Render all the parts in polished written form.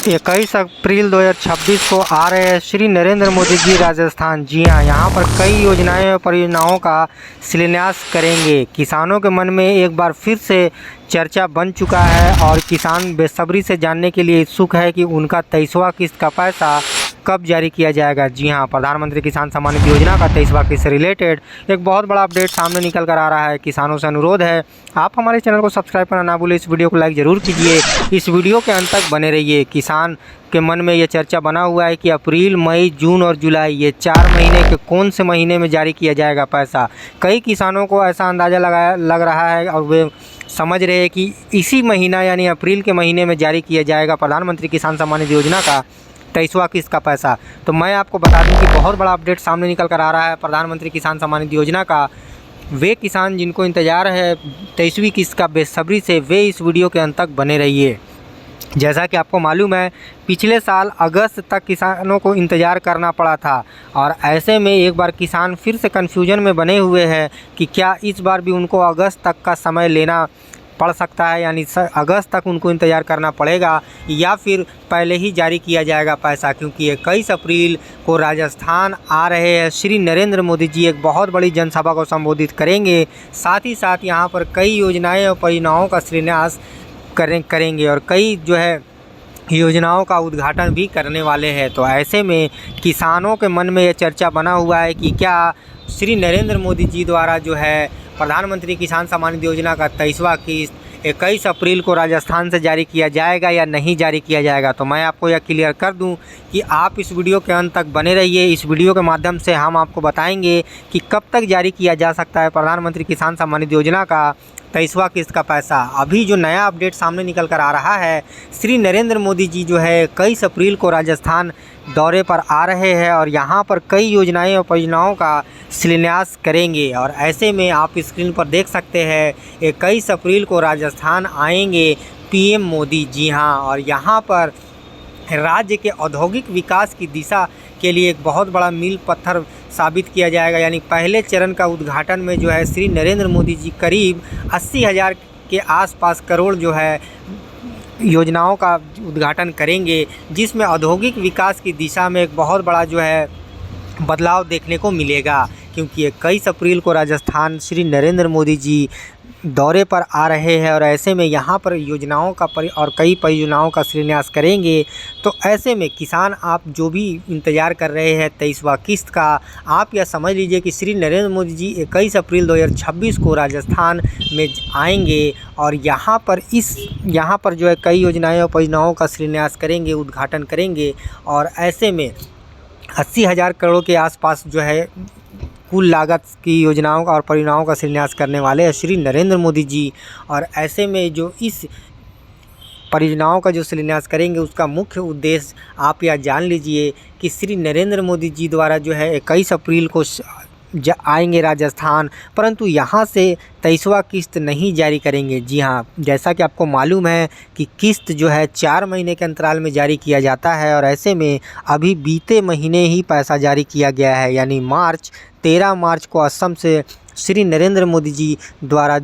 21 अप्रैल 2026 को आ रहे हैं श्री नरेंद्र मोदी जी राजस्थान। जी हाँ, यहाँ पर कई योजनाएं और परियोजनाओं का शिलान्यास करेंगे। किसानों के मन में एक बार फिर से चर्चा बन चुका है और किसान बेसब्री से जानने के लिए इच्छुक है कि उनका 23वां किस्त का पैसा कब जारी किया जाएगा। जी हाँ, प्रधानमंत्री किसान सम्मान निधि योजना का 23वां किस्त से रिलेटेड एक बहुत बड़ा अपडेट सामने निकल कर आ रहा है। किसानों से अनुरोध है, आप हमारे चैनल को सब्सक्राइब करना ना भूलें, इस वीडियो को लाइक ज़रूर कीजिए, इस वीडियो के अंत तक बने रहिए। किसान के मन में ये चर्चा बना हुआ है कि अप्रैल, मई, जून और जुलाई ये 4 महीने के कौन से महीने में जारी किया जाएगा पैसा। कई किसानों को ऐसा अंदाज़ा लग रहा है और वे समझ रहे हैं कि इसी महीना यानी अप्रैल के महीने में जारी किया जाएगा प्रधानमंत्री किसान सम्मान निधि योजना का 23वां किस्त का पैसा। तो मैं आपको बता दूं कि बहुत बड़ा अपडेट सामने निकल कर आ रहा है प्रधानमंत्री किसान सम्मान निधि योजना का। वे किसान जिनको इंतज़ार है 23वीं किस्त का बेसब्री से, वे इस वीडियो के अंत तक बने रहिए। जैसा कि आपको मालूम है, पिछले साल अगस्त तक किसानों को इंतज़ार करना पड़ा था और ऐसे में एक बार किसान फिर से कन्फ्यूजन में बने हुए हैं कि क्या इस बार भी उनको अगस्त तक का समय लेना पड़ सकता है, यानी अगस्त तक उनको इंतज़ार करना पड़ेगा या फिर पहले ही जारी किया जाएगा पैसा। क्योंकि 21 अप्रैल को राजस्थान आ रहे हैं श्री नरेंद्र मोदी जी, एक बहुत बड़ी जनसभा को संबोधित करेंगे। साथ ही साथ यहाँ पर कई योजनाएं और परियोजनाओं का शिलान्यास करेंगे और कई योजनाओं का उद्घाटन भी करने वाले हैं। तो ऐसे में किसानों के मन में ये चर्चा बना हुआ है कि क्या श्री नरेंद्र मोदी जी द्वारा प्रधानमंत्री किसान सम्मान निधि योजना का 23वां किस्त 21 अप्रैल को राजस्थान से जारी किया जाएगा या नहीं जारी किया जाएगा। तो मैं आपको यह क्लियर कर दूं कि आप इस वीडियो के अंत तक बने रहिए। इस वीडियो के माध्यम से हम आपको बताएंगे कि कब तक जारी किया जा सकता है प्रधानमंत्री किसान सम्मान निधि योजना का 23वां किस्त का पैसा। अभी जो नया अपडेट सामने निकल कर आ रहा है, श्री नरेंद्र मोदी जी 21 अप्रैल को राजस्थान दौरे पर आ रहे हैं और यहाँ पर कई योजनाएं और परियोजनाओं का शिलान्यास करेंगे। और ऐसे में आप स्क्रीन पर देख सकते हैं 21 अप्रैल को राजस्थान आएंगे पीएम मोदी। जी हाँ, और यहाँ पर राज्य के औद्योगिक विकास की दिशा के लिए एक बहुत बड़ा मील पत्थर साबित किया जाएगा। यानी पहले चरण का उद्घाटन में श्री नरेंद्र मोदी जी करीब 80,000 के आसपास करोड़ योजनाओं का उद्घाटन करेंगे, जिसमें औद्योगिक विकास की दिशा में एक बहुत बड़ा बदलाव देखने को मिलेगा। क्योंकि 21 अप्रैल को राजस्थान श्री नरेंद्र मोदी जी दौरे पर आ रहे हैं और ऐसे में यहाँ पर योजनाओं का और कई परियोजनाओं का शिलान्यास करेंगे। तो ऐसे में किसान आप जो भी इंतज़ार कर रहे हैं 23वां किस्त का, आप यह समझ लीजिए कि श्री नरेंद्र मोदी जी 21 अप्रैल 2026 को राजस्थान में आएंगे और यहाँ पर कई योजनाएं और परियोजनाओं का शिलान्यास करेंगे, उद्घाटन करेंगे। और ऐसे में 80,000 करोड़ के आसपास कुल लागत की योजनाओं का और परियोजनाओं का शिलान्यास करने वाले हैं श्री नरेंद्र मोदी जी। और ऐसे में इस परियोजनाओं का शिलान्यास करेंगे, उसका मुख्य उद्देश्य आप यह जान लीजिए कि श्री नरेंद्र मोदी जी द्वारा 21 अप्रैल को आएंगे राजस्थान, परंतु यहाँ से 23वां किस्त नहीं जारी करेंगे। जी हाँ, जैसा कि आपको मालूम है कि किस्त 4 महीने के अंतराल में जारी किया जाता है और ऐसे में अभी बीते महीने ही पैसा जारी किया गया है। यानी 13 मार्च को असम से श्री नरेंद्र मोदी जी द्वारा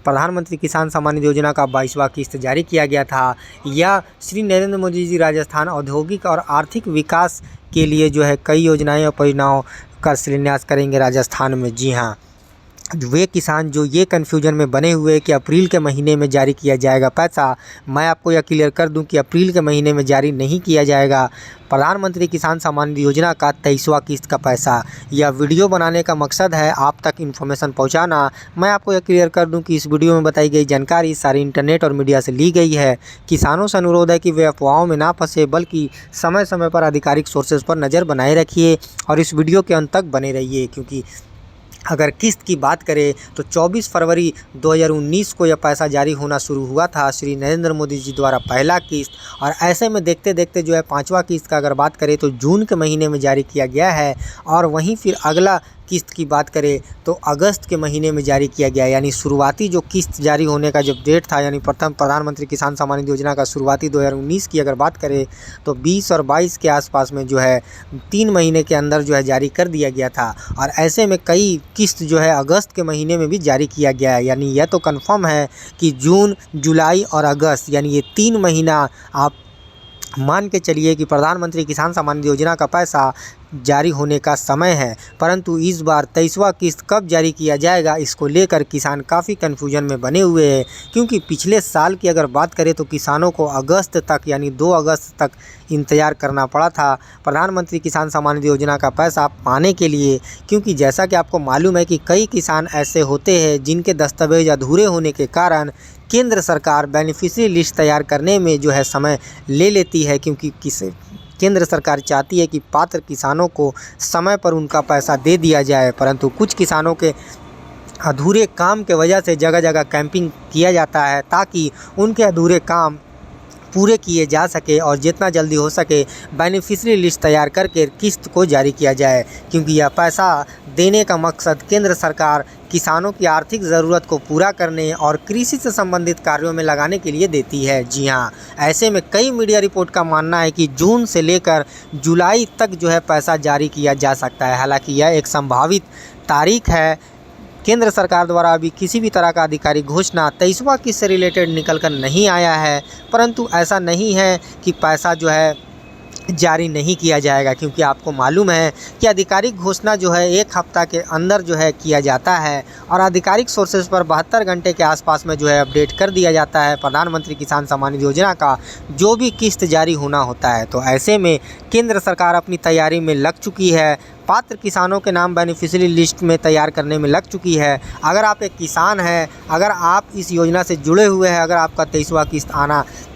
प्रधानमंत्री किसान सम्मान निधि योजना का 22वां किस्त जारी किया गया था। या श्री नरेंद्र मोदी जी राजस्थान औद्योगिक और आर्थिक विकास के लिए कई योजनाएं और परियोजनाओं का शिलान्यास करेंगे राजस्थान में। जी हाँ, वे किसान जो ये कन्फ्यूजन में बने हुए कि अप्रैल के महीने में जारी किया जाएगा पैसा, मैं आपको यह क्लियर कर दूं कि अप्रैल के महीने में जारी नहीं किया जाएगा प्रधानमंत्री किसान सम्मान निधि योजना का 23वां किस्त का पैसा। यह वीडियो बनाने का मकसद है आप तक इन्फॉर्मेशन पहुंचाना। मैं आपको यह क्लियर कर दूं कि इस वीडियो में बताई गई जानकारी सारी इंटरनेट और मीडिया से ली गई है। किसानों से अनुरोध है कि वे अफवाहों में ना फंसे, बल्कि समय समय पर आधिकारिक सोर्सेज पर नज़र बनाए रखिए और इस वीडियो के अंत तक बने रहिए। क्योंकि अगर किस्त की बात करें तो 24 फरवरी 2019 को यह पैसा जारी होना शुरू हुआ था श्री नरेंद्र मोदी जी द्वारा पहला किस्त। और ऐसे में देखते देखते 5वां किस्त का अगर बात करें तो जून के महीने में जारी किया गया है और वहीं फिर अगला किस्त की बात करें तो अगस्त के महीने में जारी किया गया। यानी शुरुआती किस्त जारी होने का डेट था, यानी प्रथम प्रधानमंत्री किसान सम्मान निधि योजना का शुरुआती 2019 की अगर बात करें तो 20 और 22 के आसपास में 3 महीने के अंदर जारी कर दिया गया था। और ऐसे में कई किस्त अगस्त के महीने में भी जारी किया गया है। यानी यह तो कन्फर्म है कि जून, जुलाई और अगस्त यानी ये 3 महीना आप मान के चलिए कि प्रधानमंत्री किसान सम्मान निधि योजना का पैसा जारी होने का समय है, परंतु इस बार 23वां किस्त कब जारी किया जाएगा, इसको लेकर किसान काफ़ी कन्फ्यूजन में बने हुए हैं। क्योंकि पिछले साल की अगर बात करें तो किसानों को अगस्त तक यानी 2 अगस्त तक इंतज़ार करना पड़ा था प्रधानमंत्री किसान सम्मान निधि योजना का पैसा पाने के लिए। क्योंकि जैसा कि आपको मालूम है कि कई किसान ऐसे होते हैं जिनके दस्तावेज अधूरे होने के कारण केंद्र सरकार बेनिफिशियरी लिस्ट तैयार करने में जो है समय ले लेती है, क्योंकि केंद्र सरकार चाहती है कि पात्र किसानों को समय पर उनका पैसा दे दिया जाए। परंतु कुछ किसानों के अधूरे काम के वजह से जगह जगह कैंपिंग किया जाता है ताकि उनके अधूरे काम पूरे किए जा सके और जितना जल्दी हो सके बेनिफिशियरी लिस्ट तैयार करके किस्त को जारी किया जाए। क्योंकि यह पैसा देने का मकसद केंद्र सरकार किसानों की आर्थिक ज़रूरत को पूरा करने और कृषि से संबंधित कार्यों में लगाने के लिए देती है। जी हाँ, ऐसे में कई मीडिया रिपोर्ट का मानना है कि जून से लेकर जुलाई तक जो है पैसा जारी किया जा सकता है। हालांकि यह एक संभावित तारीख है। केंद्र सरकार द्वारा अभी किसी भी तरह का आधिकारिक घोषणा 23वां किस्त से रिलेटेड निकल कर नहीं आया है, परंतु ऐसा नहीं है कि पैसा जो है जारी नहीं किया जाएगा। क्योंकि आपको मालूम है कि आधिकारिक घोषणा जो है 1 हफ्ता के अंदर जो है किया जाता है और आधिकारिक सोर्सेज पर 72 घंटे के आसपास में जो है अपडेट कर दिया जाता है प्रधानमंत्री किसान सम्मान निधि योजना का जो भी किस्त जारी होना होता है। तो ऐसे में केंद्र सरकार अपनी तैयारी में लग चुकी है, पात्र किसानों के नाम बेनिफिशियरी लिस्ट में तैयार करने में लग चुकी है। अगर आप एक किसान हैं, अगर आप इस योजना से जुड़े हुए हैं, अगर आपका 23वां किस्त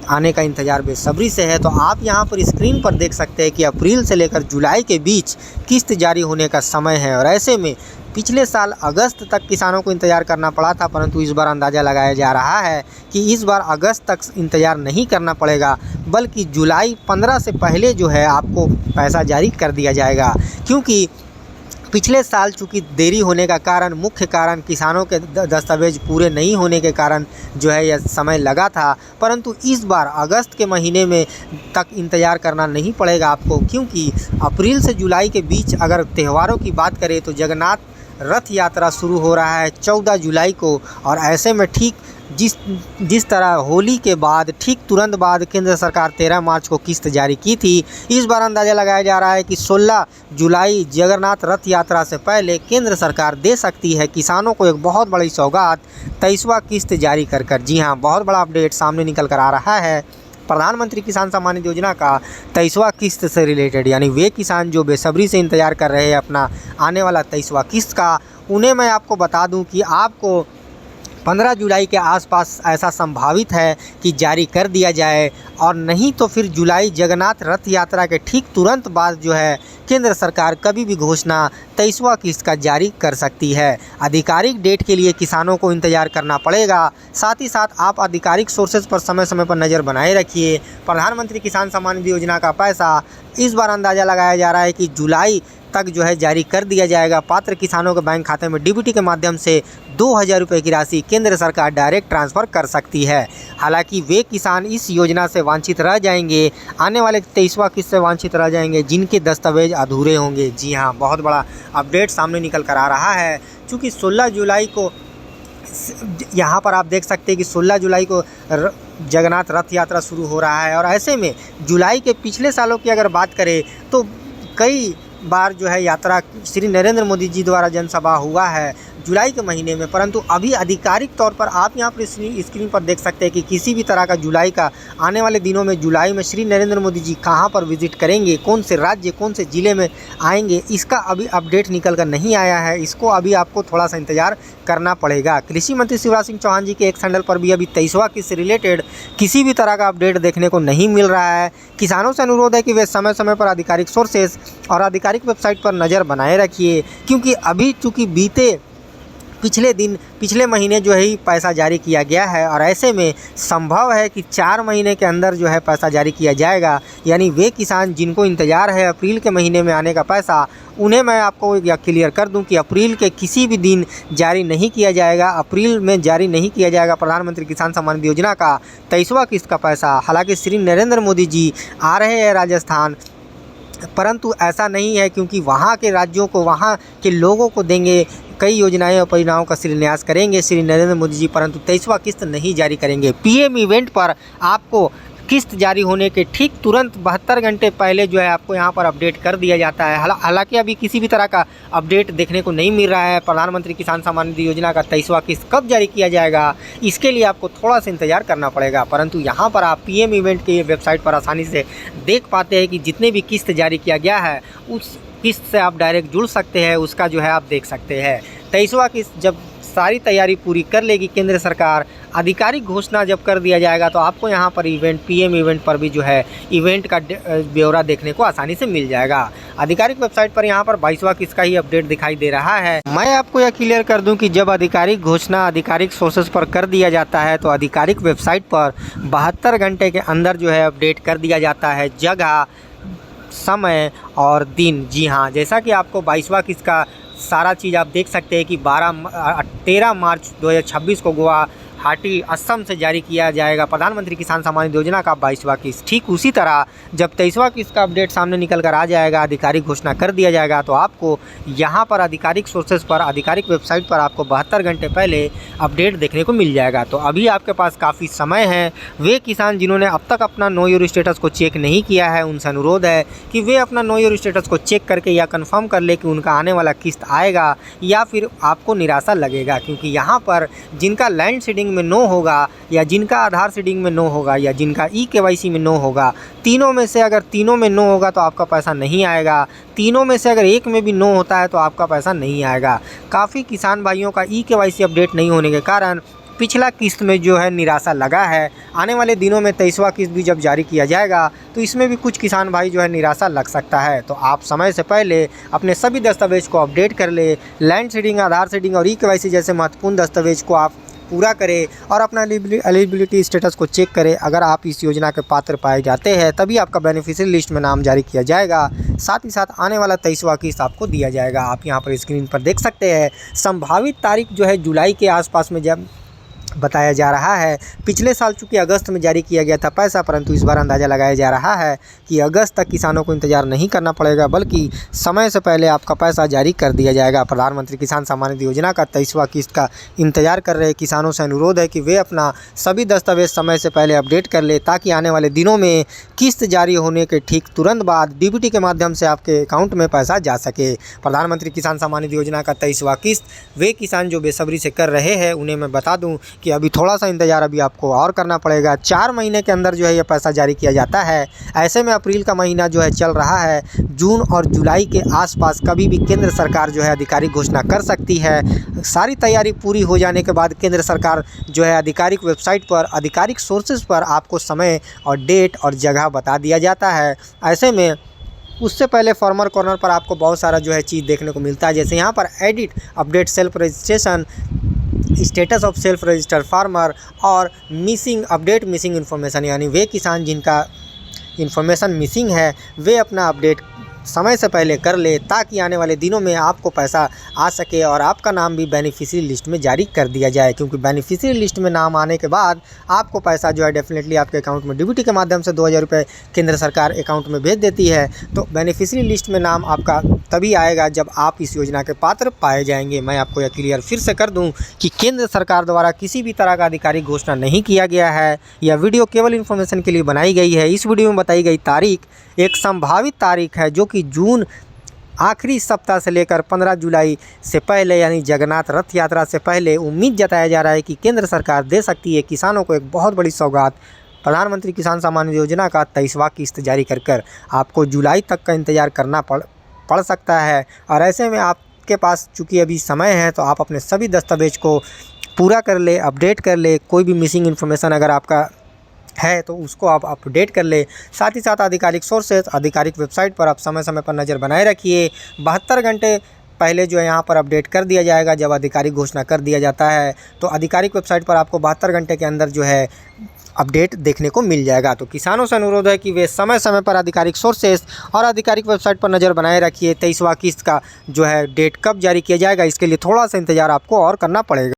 आने का इंतज़ार बेसब्री से है, तो आप यहां पर स्क्रीन पर देख सकते हैं कि अप्रैल से लेकर जुलाई के बीच किस्त जारी होने का समय है। और ऐसे में पिछले साल अगस्त तक किसानों को इंतज़ार करना पड़ा था, परंतु इस बार अंदाज़ा लगाया जा रहा है कि इस बार अगस्त तक इंतज़ार नहीं करना पड़ेगा, बल्कि जुलाई 15 से पहले जो है आपको पैसा जारी कर दिया जाएगा। क्योंकि पिछले साल चूँकि देरी होने का कारण, मुख्य कारण किसानों के दस्तावेज पूरे नहीं होने के कारण जो है यह समय लगा था, परंतु इस बार अगस्त के महीने में तक इंतज़ार करना नहीं पड़ेगा आपको। क्योंकि अप्रैल से जुलाई के बीच अगर त्योहारों की बात करें तो जगन्नाथ रथ यात्रा शुरू हो रहा है 14 जुलाई को। और ऐसे में ठीक जिस तरह होली के बाद ठीक तुरंत बाद केंद्र सरकार 13 मार्च को किस्त जारी की थी, इस बार अंदाज़ा लगाया जा रहा है कि 16 जुलाई जगन्नाथ रथ यात्रा से पहले केंद्र सरकार दे सकती है किसानों को एक बहुत बड़ी सौगात 23वां किस्त जारी कर। जी हाँ, बहुत बड़ा अपडेट सामने निकल कर आ रहा है प्रधानमंत्री किसान सम्मान निधि योजना का 23वां किस्त से रिलेटेड। यानी वे किसान जो बेसब्री से इंतज़ार कर रहे हैं अपना आने वाला 23वां किस्त का, उन्हें मैं आपको बता दूं कि आपको 15 जुलाई के आसपास ऐसा संभावित है कि जारी कर दिया जाए, और नहीं तो फिर जुलाई जगन्नाथ रथ यात्रा के ठीक तुरंत बाद जो है केंद्र सरकार कभी भी घोषणा 23वां किस्त का जारी कर सकती है। आधिकारिक डेट के लिए किसानों को इंतज़ार करना पड़ेगा। साथ ही साथ आप आधिकारिक सोर्सेज पर समय समय पर नज़र बनाए रखिए। प्रधानमंत्री किसान सम्मान निधि योजना का पैसा इस बार अंदाज़ा लगाया जा रहा है कि जुलाई तक जो है जारी कर दिया जाएगा। पात्र किसानों के बैंक खाते में डीबीटी के माध्यम से 2000 रुपये की राशि केंद्र सरकार डायरेक्ट ट्रांसफ़र कर सकती है। हालांकि वे किसान इस योजना से वंचित रह जाएंगे, आने वाले 23वां किस्त से वंचित रह जाएंगे जिनके दस्तावेज अधूरे होंगे। जी हाँ, बहुत बड़ा अपडेट सामने निकल कर आ रहा है। चूँकि 16 जुलाई को यहाँ पर आप देख सकते हैं कि 16 जुलाई को जगन्नाथ रथ यात्रा शुरू हो रहा है। और ऐसे में जुलाई के पिछले सालों की अगर बात करें तो कई बार जो है यात्रा श्री नरेंद्र मोदी जी द्वारा जनसभा हुआ है जुलाई के महीने में, परंतु अभी आधिकारिक तौर पर आप यहाँ पर स्क्रीन पर देख सकते हैं कि किसी भी तरह का जुलाई का आने वाले दिनों में जुलाई में श्री नरेंद्र मोदी जी कहाँ पर विजिट करेंगे, कौन से राज्य कौन से ज़िले में आएंगे, इसका अभी अपडेट निकल कर नहीं आया है। इसको अभी आपको थोड़ा सा इंतज़ार करना पड़ेगा। कृषि मंत्री शिवराज सिंह चौहान जी के एक हैंडल पर भी अभी 23वां किस्त से रिलेटेड किसी भी तरह का अपडेट देखने को नहीं मिल रहा है। किसानों से अनुरोध है कि वे समय समय पर आधिकारिक सोर्सेज और आधिकारिक वेबसाइट पर नज़र बनाए रखिए, क्योंकि अभी चूँकि पिछले महीने जो है पैसा जारी किया गया है, और ऐसे में संभव है कि 4 महीने के अंदर जो है पैसा जारी किया जाएगा। यानी वे किसान जिनको इंतज़ार है अप्रैल के महीने में आने का पैसा, उन्हें मैं आपको यह क्लियर कर दूं कि अप्रैल के किसी भी दिन जारी नहीं किया जाएगा। अप्रैल में जारी नहीं किया जाएगा प्रधानमंत्री किसान सम्मान निधि योजना का 23वां किस्त का पैसा। हालांकि श्री नरेंद्र मोदी जी आ रहे हैं राजस्थान, परंतु ऐसा नहीं है, क्योंकि वहाँ के राज्यों को वहाँ के लोगों को देंगे, कई योजनाएं और परियोजनाओं का शिलान्यास करेंगे श्री नरेंद्र मोदी जी, परंतु 23वां किस्त नहीं जारी करेंगे। पीएम इवेंट पर आपको किस्त जारी होने के ठीक तुरंत 72 घंटे पहले जो है आपको यहाँ पर अपडेट कर दिया जाता है। हालांकि अभी किसी भी तरह का अपडेट देखने को नहीं मिल रहा है। प्रधानमंत्री किसान सम्मान निधि योजना का 23वां किस्त कब जारी किया जाएगा, इसके लिए आपको थोड़ा सा इंतजार करना पड़ेगा। परंतु यहाँ पर आप पीएम इवेंट की वेबसाइट पर आसानी से देख पाते हैं कि जितने भी किस्त जारी किया गया है उस किस्त से आप डायरेक्ट जुड़ सकते हैं, उसका जो है आप देख सकते हैं। 23वां किस्त जब सारी तैयारी पूरी कर लेगी केंद्र सरकार, आधिकारिक घोषणा जब कर दिया जाएगा तो आपको यहाँ पर पीएम इवेंट पर भी जो है इवेंट का ब्यौरा देखने को आसानी से मिल जाएगा। आधिकारिक वेबसाइट पर यहाँ पर 22वां किस्त का ही अपडेट दिखाई दे रहा है। मैं आपको यह क्लियर कर दूं कि जब आधिकारिक घोषणा आधिकारिक सोर्सेज पर कर दिया जाता है तो आधिकारिक वेबसाइट पर 72 घंटे के अंदर जो है अपडेट कर दिया जाता है, जगह, समय और दिन। जी हाँ, जैसा कि आपको 22वां किस्त का सारा चीज़ आप देख सकते हैं कि 13 मार्च 2026 को गुवाहाटी असम से जारी किया जाएगा प्रधानमंत्री किसान सम्मान निधि योजना का 22वां किस्त। ठीक उसी तरह जब 23वां किस्त का अपडेट सामने निकल कर आ जाएगा, आधिकारिक घोषणा कर दिया जाएगा, तो आपको यहाँ पर आधिकारिक सोर्सेज पर आधिकारिक वेबसाइट पर आपको 72 घंटे पहले अपडेट देखने को मिल जाएगा। तो अभी आपके पास काफ़ी समय है। वे किसान जिन्होंने अब तक अपना नो योर स्टेटस को चेक नहीं किया है, उनसे अनुरोध है कि वे अपना नो योर स्टेटस को चेक करके या कंफर्म कर ले कि उनका आने वाला किस्त आएगा या फिर आपको निराशा लगेगा। क्योंकि यहाँ पर जिनका लैंड सीडिंग में नो होगा या जिनका आधार सीडिंग में नो होगा या जिनका ई-केवाईसी में नो होगा, तीनों में से अगर तीनों में नो होगा तो आपका पैसा नहीं आएगा। तीनों में से अगर एक में भी नो होता है तो आपका पैसा नहीं आएगा। काफ़ी किसान भाइयों का ई-केवाईसी अपडेट नहीं होने के कारण पिछला किस्त में जो है निराशा लगा है। आने वाले दिनों में 23वां किस्त भी जब जारी किया जाएगा तो इसमें भी कुछ किसान भाई जो है निराशा लग सकता है। तो आप समय से पहले अपने सभी दस्तावेज को अपडेट कर ले। लैंड सीडिंग, आधार सीडिंग और ई-केवाईसी जैसे महत्वपूर्ण दस्तावेज को आप पूरा करें और अपना एलिजिबिलिटी स्टेटस को चेक करें। अगर आप इस योजना के पात्र पाए जाते हैं तभी आपका बेनिफिशियरी लिस्ट में नाम जारी किया जाएगा। साथ ही साथ आने वाला 23वां किस्त आपको दिया जाएगा। आप यहाँ पर स्क्रीन पर देख सकते हैं। संभावित तारीख जो है जुलाई के आसपास में जब बताया जा रहा है। पिछले साल चूँकि अगस्त में जारी किया गया था पैसा, परंतु इस बार अंदाज़ा लगाया जा रहा है कि अगस्त तक किसानों को इंतज़ार नहीं करना पड़ेगा, बल्कि समय से पहले आपका पैसा जारी कर दिया जाएगा। प्रधानमंत्री किसान सम्मान निधि योजना का 23वां किस्त का इंतज़ार कर रहे किसानों से अनुरोध है कि वे अपना सभी दस्तावेज समय से पहले अपडेट कर ले, ताकि आने वाले दिनों में किस्त जारी होने के ठीक तुरंत बाद डीबीटी के माध्यम से आपके अकाउंट में पैसा जा सके। प्रधानमंत्री किसान सम्मान निधि योजना का 23वां किस्त वे किसान जो बेसब्री से कर रहे हैं उन्हें मैं बता दूं कि अभी थोड़ा सा इंतज़ार अभी आपको और करना पड़ेगा। 4 महीने के अंदर जो है ये पैसा जारी किया जाता है। ऐसे में अप्रैल का महीना जो है चल रहा है, जून और जुलाई के आसपास कभी भी केंद्र सरकार जो है आधिकारिक घोषणा कर सकती है। सारी तैयारी पूरी हो जाने के बाद केंद्र सरकार जो है आधिकारिक वेबसाइट पर आधिकारिक सोर्सेज पर आपको समय और डेट और जगह बता दिया जाता है। ऐसे में उससे पहले फार्मर कॉर्नर पर आपको बहुत सारा जो है चीज़ देखने को मिलता है, जैसे यहाँ पर edit, update self registration, status of self registered farmer और मिसिंग, अपडेट मिसिंग इन्फॉर्मेशन। यानी वे किसान जिनका इन्फॉर्मेशन मिसिंग है वे अपना अपडेट समय से पहले कर ले, ताकि आने वाले दिनों में आपको पैसा आ सके और आपका नाम भी बेनिफिशियरी लिस्ट में जारी कर दिया जाए। क्योंकि बेनिफिशियरी लिस्ट में नाम आने के बाद आपको पैसा जो है डेफिनेटली आपके अकाउंट में डीबीटी के माध्यम से 2000 रुपये केंद्र सरकार अकाउंट में भेज देती है। तो बेनिफिशियरी लिस्ट में नाम आपका तभी आएगा जब आप इस योजना के पात्र पाए जाएंगे। मैं आपको यह क्लियर फिर से कर दूं कि केंद्र सरकार द्वारा किसी भी तरह का आधिकारिक घोषणा नहीं किया गया है। यह वीडियो केवल इन्फॉर्मेशन के लिए बनाई गई है। इस वीडियो में बताई गई तारीख एक संभावित तारीख है, जो कि जून आखिरी सप्ताह से लेकर 15 जुलाई से पहले, यानी जगन्नाथ रथ यात्रा से पहले उम्मीद जताया जा रहा है कि केंद्र सरकार दे सकती है किसानों को एक बहुत बड़ी सौगात। प्रधानमंत्री किसान सम्मान निधि योजना का 23वां किस्त जारी कर आपको जुलाई तक का इंतज़ार करना पड़ सकता है। और ऐसे में आपके पास चूँकि अभी समय है तो आप अपने सभी दस्तावेज को पूरा कर ले, अपडेट कर ले। कोई भी मिसिंग इन्फॉर्मेशन अगर आपका है तो उसको आप अपडेट कर ले। साथ ही साथ आधिकारिक सोर्सेज, आधिकारिक वेबसाइट पर आप समय समय पर नज़र बनाए रखिए। 72 घंटे पहले जो है यहाँ पर अपडेट कर दिया जाएगा जब आधिकारिक घोषणा कर दिया जाता है। तो आधिकारिक वेबसाइट पर आपको 72 घंटे के अंदर जो है अपडेट देखने को मिल जाएगा। तो किसानों से अनुरोध है कि वे समय समय पर आधिकारिक सोर्सेज और आधिकारिक वेबसाइट पर नज़र बनाए रखिए। 23वां किस्त का जो है डेट कब जारी किया जाएगा, इसके लिए थोड़ा सा इंतज़ार आपको और करना पड़ेगा।